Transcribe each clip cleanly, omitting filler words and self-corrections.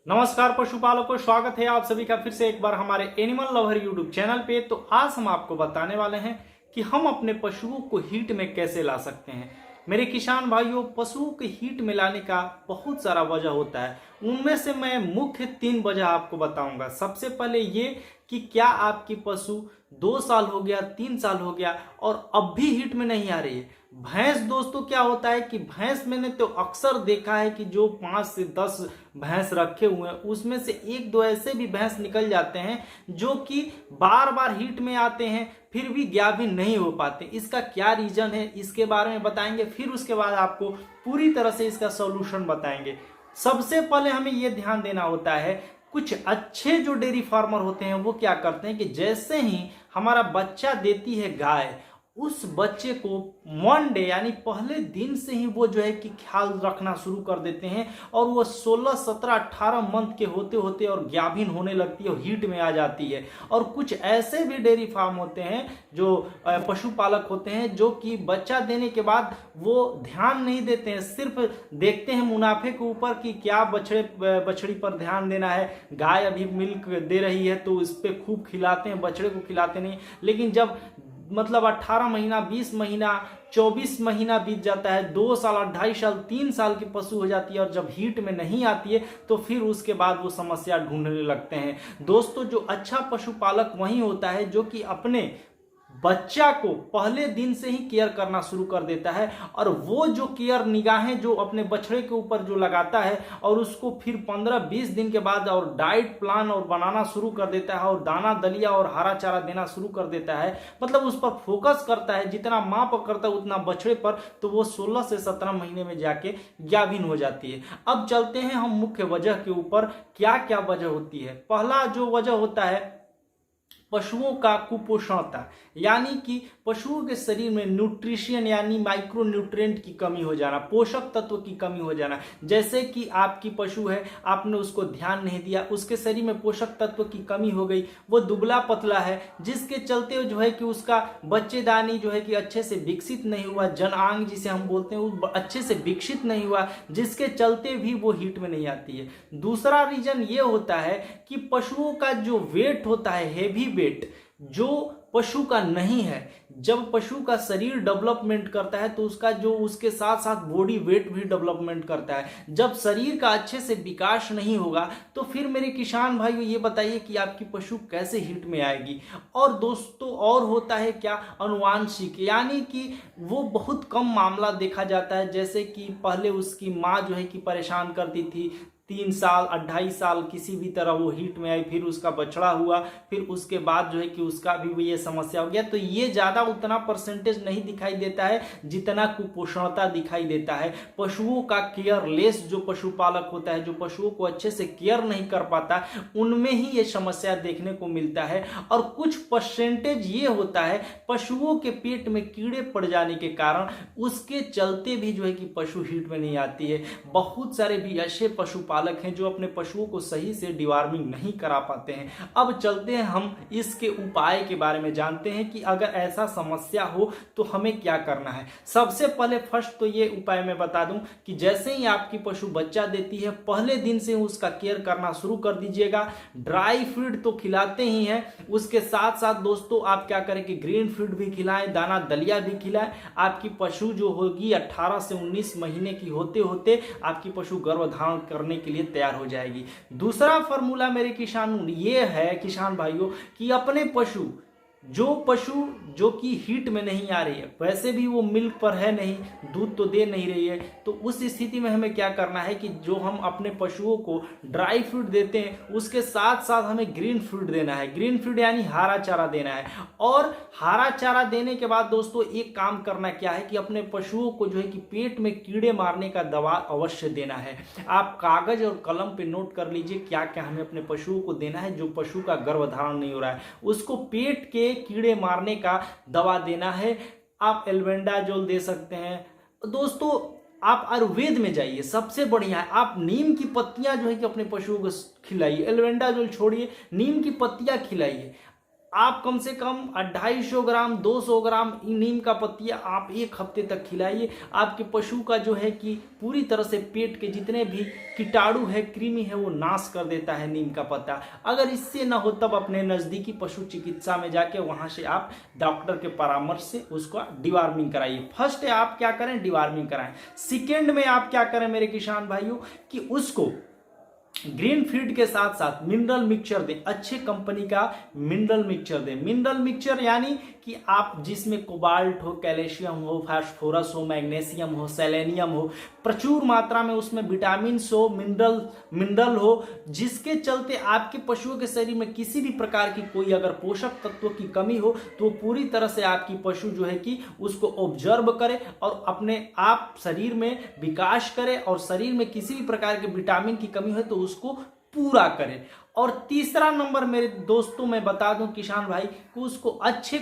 नमस्कार पशुपालकों, स्वागत है आप सभी का फिर से एक बार हमारे एनिमल लवर यूट्यूब चैनल पे। तो आज हम आपको बताने वाले हैं कि हम अपने पशुओं को हीट में कैसे ला सकते हैं। मेरे किसान भाइयों, पशुओं के हीट में लाने का बहुत सारा वजह होता है। उनमें से मैं मुख्य 3 वजह आपको बताऊंगा। सबसे पहले ये कि क्या आपकी पशु 2 साल हो गया, 3 साल हो गया और अब भी हीट में नहीं आ रही है। भैंस दोस्तों, क्या होता है कि भैंस मैंने तो अक्सर देखा है कि जो 5 से 10 भैंस रखे हुए हैं उसमें से 1-2 ऐसे भी भैंस निकल जाते हैं जो कि बार बार हीट में आते हैं फिर भी गाभिन नहीं हो पाते। इसका क्या रीजन है, इसके बारे में बताएंगे। फिर उसके बाद आपको पूरी तरह से इसका सॉल्यूशन बताएंगे। सबसे पहले हमें यह ध्यान देना होता है, कुछ अच्छे जो डेयरी फार्मर होते हैं वो क्या करते हैं कि जैसे ही हमारा बच्चा देती है गाय, उस बच्चे को 1 डे यानी पहले दिन से ही वो जो है कि ख्याल रखना शुरू कर देते हैं और वो 16, 17, 18 मंथ के होते होते और गाभिन होने लगती है और हीट में आ जाती है। और कुछ ऐसे भी डेयरी फार्म होते हैं जो पशुपालक होते हैं जो कि बच्चा देने के बाद वो ध्यान नहीं देते हैं, सिर्फ देखते हैं मुनाफे के ऊपर कि क्या बछड़ी पर ध्यान देना है। गाय अभी मिल्क दे रही है तो इस पर खूब खिलाते हैं, बछड़े को खिलाते नहीं। लेकिन जब मतलब 18 महीना, 20 महीना, 24 महीना बीत जाता है, 2 साल, 2.5 साल, 3 साल की पशु हो जाती है और जब हीट में नहीं आती है तो फिर उसके बाद वो समस्या ढूंढने लगते हैं। दोस्तों, जो अच्छा पशुपालक वही होता है जो कि अपने बच्चा को पहले दिन से ही केयर करना शुरू कर देता है और वो जो केयर निगाहें जो अपने बछड़े के ऊपर जो लगाता है और उसको फिर 15-20 दिन के बाद और डाइट प्लान और बनाना शुरू कर देता है और दाना दलिया और हरा चारा देना शुरू कर देता है। मतलब उस पर फोकस करता है, जितना माँ पर करता है उतना बछड़े पर, तो वो 16 से 17 महीने में जाके गाभिन हो जाती है। अब चलते हैं हम मुख्य वजह के ऊपर, क्या क्या वजह होती है। पहला जो वजह होता है पशुओं का कुपोषणता, यानी कि पशुओं के शरीर में न्यूट्रिशन यानी माइक्रो न्यूट्रिएंट की कमी हो जाना, पोषक तत्व की कमी हो जाना। जैसे कि आपकी पशु है, आपने उसको ध्यान नहीं दिया, उसके शरीर में पोषक तत्व की कमी हो गई, वो दुबला पतला है, जिसके चलते जो है कि उसका बच्चेदानी जो है कि अच्छे से विकसित नहीं हुआ, जनांग जिसे हम बोलते हैं वो अच्छे से विकसित नहीं हुआ, जिसके चलते भी वो हीट में नहीं आती है। दूसरा रीजन ये होता है कि पशुओं का जो वेट होता है, हेवी वेट, जो पशु का नहीं है। जब पशु का शरीर डेवलपमेंट करता है तो उसका जो उसके साथ साथ बॉडी वेट भी डेवलपमेंट करता है। जब शरीर का अच्छे से विकास नहीं होगा तो फिर मेरे किसान भाइयों ये बताइए कि आपकी पशु कैसे हीट में आएगी। और दोस्तों, और होता है क्या, अनुवांशिक, यानी कि वो बहुत कम मामला देखा जाता है। जैसे कि पहले उसकी माँ जो है कि परेशान करती थी, 3 साल, 2.5 साल किसी भी तरह वो हीट में आई, फिर उसका बछड़ा हुआ, फिर उसके बाद जो है कि उसका भी ये समस्या हो गया। तो ये ज़्यादा उतना परसेंटेज नहीं दिखाई देता है जितना कुपोषणता दिखाई देता है। पशुओं का केयरलेस जो पशुपालक होता है, जो पशुओं को अच्छे से केयर नहीं कर पाता, उनमें ही ये समस्या देखने को मिलता है। और कुछ परसेंटेज ये होता है पशुओं के पेट में कीड़े पड़ जाने के कारण, उसके चलते भी जो है कि पशु हीट में नहीं आती है। बहुत सारे भी ऐसे पशुपालक हैं जो अपने पशुओं को सही से डिवार्मिंग नहीं करा पाते हैं। अब चलते हैं हम इसके उपाय के बारे में जानते हैं कि अगर ऐसा समस्या हो तो हमें क्या करना है। सबसे पहले फर्स्ट तो ये उपाय मैं बता दूं कि जैसे ही आपकी पशु बच्चा देती है, पहले दिन से उसका केयर करना शुरू कर दीजिएगा। ड्राई फीड तो खिलाते ही हैं, उसके साथ साथ दोस्तों आप क्या करें कि ग्रीन फीड भी खिलाएं, दाना दलिया भी खिलाएं। आपकी पशु जो होगी 18 से 19 महीने की होते होते आपकी पशु गर्भधारण करने के लिए तैयार हो जाएगी। दूसरा फॉर्मूला मेरे किसान ये है किसान भाइयों कि अपने पशु जो कि हीट में नहीं आ रही है, वैसे भी वो मिल्क पर है नहीं, दूध तो दे नहीं रही है, तो उस स्थिति में हमें क्या करना है कि जो हम अपने पशुओं को ड्राई फीड देते हैं उसके साथ साथ हमें ग्रीन फीड देना है। ग्रीन फीड यानी हरा चारा देना है। और हरा चारा देने के बाद दोस्तों एक काम करना क्या है कि अपने पशुओं को जो है कि पेट में कीड़े मारने का दवा अवश्य देना है। आप कागज और कलम पे नोट कर लीजिए क्या क्या हमें अपने पशुओं को देना है। जो पशु का गर्भधारण नहीं हो रहा है उसको पेट के कीड़े मारने का दवा देना है। आप एल्बेंडाजोल दे सकते हैं। दोस्तों, आप आयुर्वेद में जाइए, सबसे बढ़िया है। आप नीम की पत्तियां जो है कि अपने पशुओं को खिलाइए। एल्बेंडाजोल छोड़िए, नीम की पत्तियां खिलाइए। आप कम से कम 250 ग्राम 200 ग्राम नीम का पत्तियां आप एक हफ्ते तक खिलाइए। आपके पशु का जो है कि पूरी तरह से पेट के जितने भी कीटाणु है, कृमि है, वो नाश कर देता है नीम का पत्ता। अगर इससे ना हो तब अपने नज़दीकी पशु चिकित्सा में जाके वहाँ से आप डॉक्टर के परामर्श से उसको डिवार्मिंग कराइए। फर्स्ट है आप क्या करें, डिवार्मिंग कराएं। सेकेंड में आप क्या करें मेरे किसान भाइयों कि उसको ग्रीन फीड के साथ साथ मिनरल मिक्सचर दें, अच्छे कंपनी का मिनरल मिक्सचर दें। मिनरल मिक्सचर यानी कि आप जिसमें कोबाल्ट हो, कैल्शियम हो, फास्फोरस हो, मैग्नीशियम हो, सेलेनियम हो, प्रचुर मात्रा में उसमें विटामिन हो, मिनरल हो, जिसके चलते आपके पशुओं के शरीर में किसी भी प्रकार की कोई अगर पोषक तत्वों की कमी हो तो पूरी तरह से आपकी पशु जो है कि उसको ऑब्जर्व करे और अपने आप शरीर में विकास करे, और शरीर में किसी भी प्रकार के विटामिन की कमी हो तो उसको पूरा करे। और तीसरा नंबर मेरे दोस्तों मैं बता दूं किसान भाई कि उसको अच्छे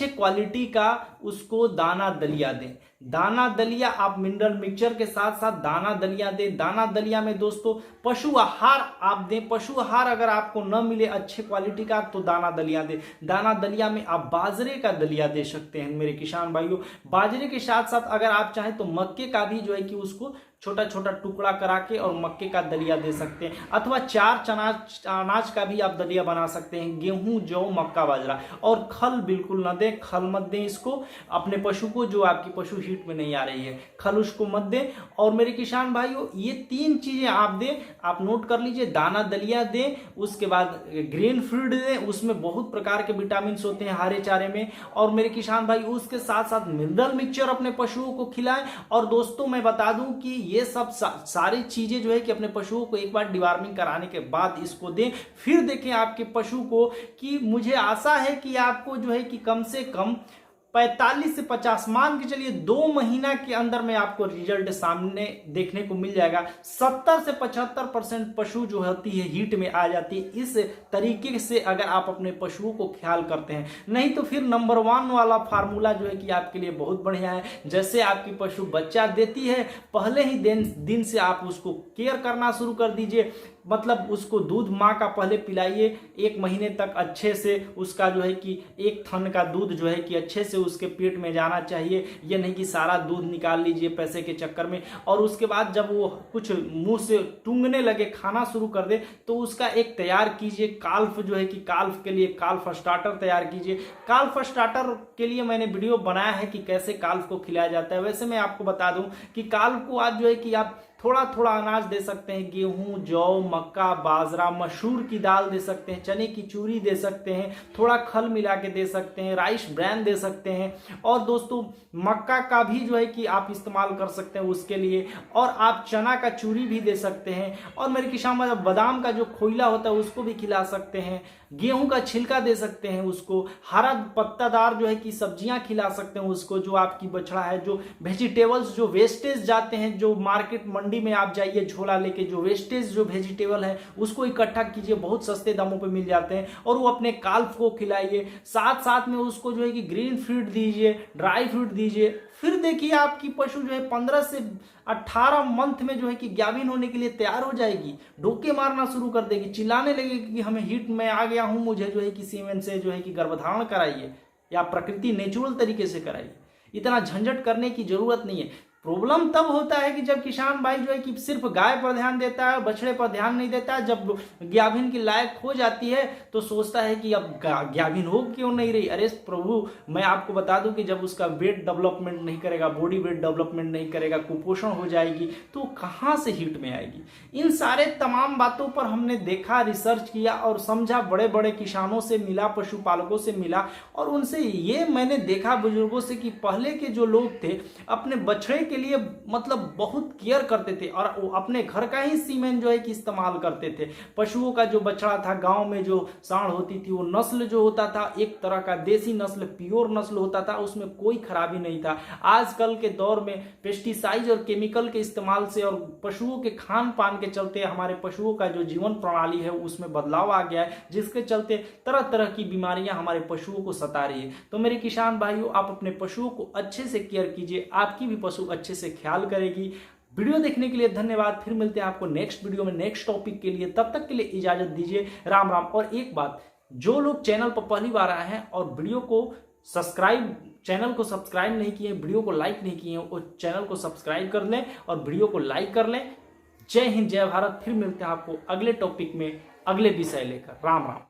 क्वालिटी का उसको दाना दलिया दें। दाना दलिया आप मिनरल मिक्सचर के साथ साथ दाना दलिया दें। दाना दलिया में दोस्तों पशु आहार आप दें। पशु आहार अगर आपको न मिले अच्छे क्वालिटी का तो दाना दलिया दें। दाना दलिया में आप बाजरे का दलिया दे सकते हैं मेरे किसान भाइयों। बाजरे के साथ साथ अगर आप चाहें तो मक्के का भी जो है कि उसको छोटा छोटा टुकड़ा करा के और मक्के का दलिया दे सकते हैं, अथवा 4 अनाज का भी आप दलिया बना सकते हैं, गेहूं, जौ, मक्का, बाजरा। और खल बिल्कुल ना दें, खल मत दें इसको अपने पशु को, जो आपकी पशु हीट में नहीं आ रही है, खल उसको मत दें। और मेरे किसान भाइयों ये 3 चीजें आप दें, आप नोट कर लीजिए। दाना दलिया दें, उसके बाद ग्रीन फीड दें, उसमें बहुत प्रकार के विटामिन होते हैं हरे चारे में। और मेरे किसान भाई उसके साथ साथ मिनरल मिक्सचर अपने पशुओं को खिलाएं। और दोस्तों मैं बता दूं कि ये सब सारी चीजें जो है कि अपने पशुओं को एक बार डिवार्मिंग कराने के बाद इसको दें। फिर देखें आपके पशु को, कि मुझे आशा है कि आपको जो है कि कम से कम 45 से 50 मान के चलिए 2 महीना के अंदर में आपको रिजल्ट सामने देखने को मिल जाएगा। 70 से 75% पशु जो होती है हीट में आ जाती है, इस तरीके से अगर आप अपने पशुओं को ख्याल करते हैं। नहीं तो फिर नंबर 1 वाला फार्मूला जो है कि आपके लिए बहुत बढ़िया है। जैसे आपकी पशु बच्चा देती है, पहले ही दिन से आप उसको केयर करना शुरू कर दीजिए। मतलब उसको दूध माँ का पहले पिलाइए 1 महीने तक अच्छे से। उसका जो है कि 1 थन का दूध जो है कि अच्छे से उसके पेट में जाना चाहिए। ये नहीं कि सारा दूध निकाल लीजिए पैसे के चक्कर में। और उसके बाद जब वो कुछ मुंह से टूंगने लगे, खाना शुरू कर दे, तो उसका एक तैयार कीजिए काल्फ, जो है कि काल्फ के लिए काल्फ स्टार्टर तैयार कीजिए। काल्फ स्टार्टर के लिए मैंने वीडियो बनाया है कि कैसे काल्फ को खिलाया जाता है। वैसे मैं आपको बता दूं कि काल्फ को आज जो है कि आप थोड़ा थोड़ा अनाज दे सकते हैं, गेहूं, जौ, मक्का, बाजरा, मसूर की दाल दे सकते हैं, चने की चूरी दे सकते हैं, थोड़ा खल मिला के दे सकते हैं, राइस ब्रांड दे सकते हैं। और दोस्तों मक्का का भी जो है कि आप इस्तेमाल कर सकते हैं उसके लिए। और आप चना का चूरी भी दे सकते हैं। और मेरे किसान भाई बादाम का जो खोइला होता है उसको भी खिला सकते हैं। गेहूं का छिलका दे सकते हैं उसको। हरा पत्तादार जो है कि सब्जियां खिला सकते हैं उसको, जो आपकी बछड़ा है। जो वेजिटेबल्स जो वेस्टेज जाते हैं, जो मार्केट मंडी में आप जाइए झोला लेके, जो वेस्टेज जो वेजिटेबल है उसको इकट्ठा कीजिए, बहुत सस्ते दामों पे मिल जाते हैं, और वो अपने काल्फ को खिलाइए। साथ साथ में उसको जो है कि ग्रीन फीड दीजिए, ड्राई फीड दीजिए। फिर देखिए आपकी पशु जो है 15 से 18 मंथ में जो है कि गाभिन होने के लिए तैयार हो जाएगी। डोके मारना शुरू कर देगी, चिल्लाने लगेगी कि हमें हीट में आ गया हूं, मुझे जो है कि सीमेन से जो है कि गर्भधारण कराइए, या प्रकृति नेचुरल तरीके से कराइए। इतना झंझट करने की जरूरत नहीं है। प्रॉब्लम तब होता है कि जब किसान भाई जो है कि सिर्फ गाय पर ध्यान देता है, बछड़े पर ध्यान नहीं देता है। जब गाभिन की लायक हो जाती है तो सोचता है कि अब गाभिन हो क्यों नहीं रही। अरे प्रभु, मैं आपको बता दूं कि जब उसका वेट डेवलपमेंट नहीं करेगा, बॉडी वेट डेवलपमेंट नहीं करेगा, कुपोषण हो जाएगी, तो कहाँ से हीट में आएगी। इन सारे तमाम बातों पर हमने देखा, रिसर्च किया और समझा। बड़े बड़े किसानों से मिला, पशुपालकों से मिला, और उनसे ये मैंने देखा बुजुर्गों से कि पहले के जो लोग थे अपने बछड़े के लिए मतलब बहुत केयर करते थे, और वो अपने घर का ही सीमेन जो है कि इस्तेमाल करते थे। पशुओं का जो बछड़ा था, गांव में जो सांड होती थी, वो नस्ल जो होता था एक तरह का देसी नस्ल, प्योर नस्ल होता था, उसमें कोई खराबी नहीं था। आजकल के दौर में पेस्टिसाइड और केमिकल के इस्तेमाल से और पशुओं के खान पान के चलते हमारे पशुओं का जो जीवन प्रणाली है उसमें बदलाव आ गया है, जिसके चलते तरह तरह की बीमारियां हमारे पशुओं को सता रही है। तो मेरे किसान भाइयों, आप अपने पशुओं को अच्छे से केयर कीजिए, आपकी भी पशु अच्छे से ख्याल करेगी। वीडियो देखने के लिए धन्यवाद। फिर मिलते हैं आपको नेक्स्ट वीडियो में नेक्स्ट टॉपिक के लिए। तब तक के लिए इजाजत दीजिए। राम राम। और एक बात, जो लोग चैनल पर पहली बार आए हैं और चैनल को सब्सक्राइब नहीं किए, वीडियो को लाइक नहीं किए, वो चैनल को सब्सक्राइब कर लें और वीडियो को लाइक कर लें। जय हिंद, जय भारत। फिर मिलते हैं आपको अगले टॉपिक में अगले विषय लेकर। राम राम।